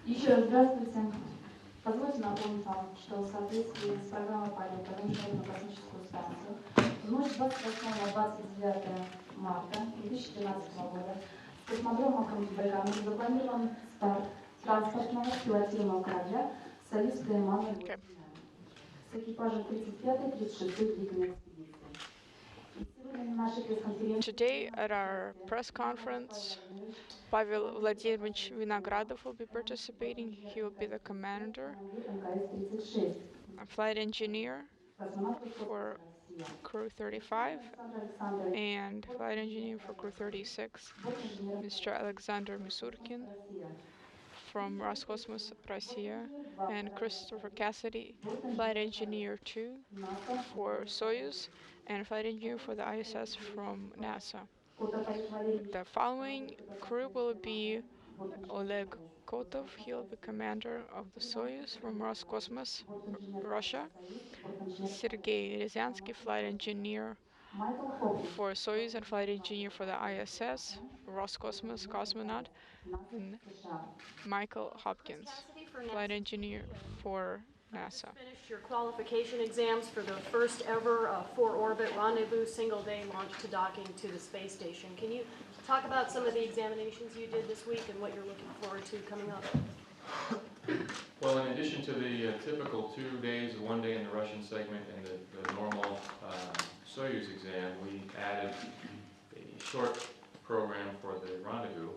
Еще раз здравствуйте. Позвольте напомнить вам, что в соответствии с программой полета на Международную космическую станцию в ночь 28 на 29 марта 2013 года с космодрома Байконур запланирован старт транспортного пилотируемого корабля «Союз Прelaunch» с экипажем 35-й и 36-й двигательной экспедиции. Today at our press conference, Pavel Vladimirovich Vinogradov will be participating. He will be the commander, a flight engineer for Crew 35 and flight engineer for Crew 36, Mr. Alexander Misurkin from Roscosmos Russia, and Christopher Cassidy, flight engineer 2 for Soyuz and flight engineer for the ISS from NASA. The following crew will be Oleg Kotov, he'll be commander of the Soyuz from Roscosmos, Russia. Sergei Ryazansky, flight engineer for Soyuz and flight engineer for the ISS, Roscosmos cosmonaut, and Michael Hopkins, flight engineer for NASA. Finished your qualification exams for the first ever 4-orbit rendezvous single-day launch to docking to the space station. Can you talk about some of the examinations you did this week and what you're looking forward to coming up? Well, in addition to the typical 2 days, 1 day in the Russian segment and the normal Soyuz exam, we added a short program for the rendezvous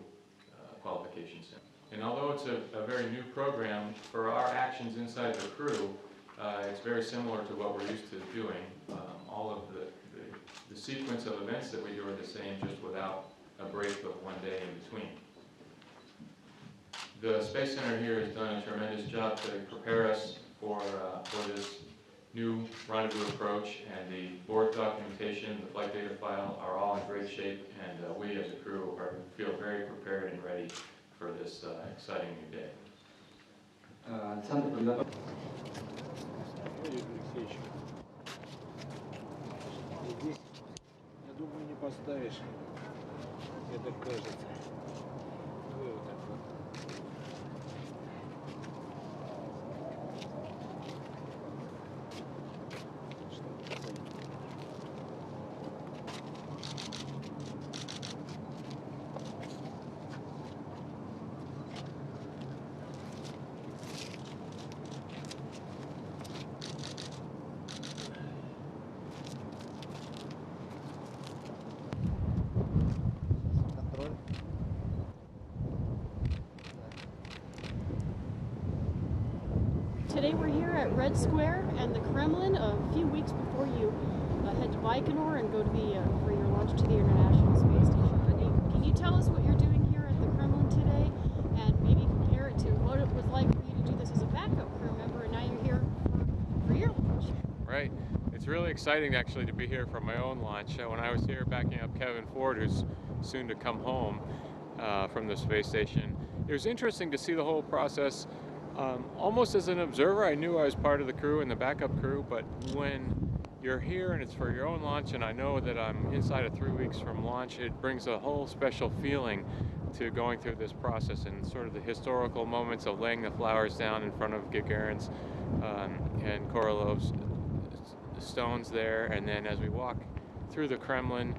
qualification center. And although it's a very new program, for our actions inside the crew, it's very similar to what we're used to doing. All of the sequence of events that we do are the same, just without a break of 1 day in between. The Space Center here has done a tremendous job to prepare us for this new rendezvous approach, and the board documentation, the flight data file are all in great shape, and we as a crew feel very prepared and ready for this exciting new day. Здесь, я думаю, не поставишь, это кажется. Вот так вот. Today we're here at Red Square and the Kremlin a few weeks before you head to Baikonur and go to for your launch to the International Space Station. Can you tell us what you're doing here at the Kremlin today and maybe compare it to what it was like for you to do this as a backup crew member and now you're here for your launch? Right. It's really exciting actually to be here for my own launch. When I was here backing up Kevin Ford, who's soon to come home from the space station, it was interesting to see the whole process. Almost as an observer, I knew I was part of the crew and the backup crew, but when you're here and it's for your own launch and I know that I'm inside of 3 weeks from launch, it brings a whole special feeling to going through this process and sort of the historical moments of laying the flowers down in front of Gagarin's and Korolov's stones there, and then as we walk through the Kremlin,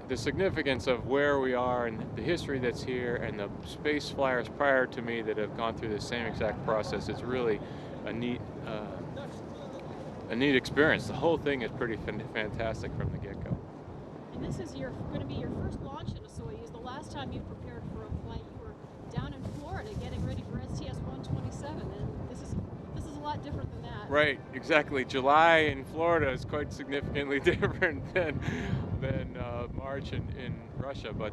the significance of where we are and the history that's here and the space flyers prior to me that have gone through the same exact process. It's really a neat experience. The whole thing is pretty fantastic from the get-go. And this is going to be your first launch in a Soyuz. The last time you prepared for a flight, you were down in Florida getting ready for STS-127, and this is a lot different than that. Right, exactly. July in Florida is quite significantly different than March in Russia. But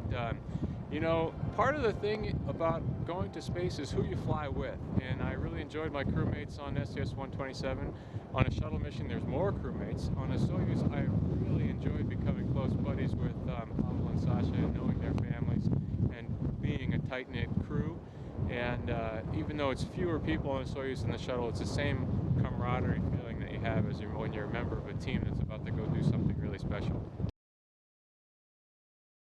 you know, part of the thing about going to space is who you fly with. And I really enjoyed my crewmates on STS-127. On a shuttle mission, there's more crewmates. On a Soyuz, I really enjoyed becoming close buddies with Pavel and Sasha and knowing their families and being a tight-knit crew. And even though it's fewer people on a Soyuz than the shuttle, it's the same camaraderie feeling that you have when you're a member of a team that's about to go do something really special.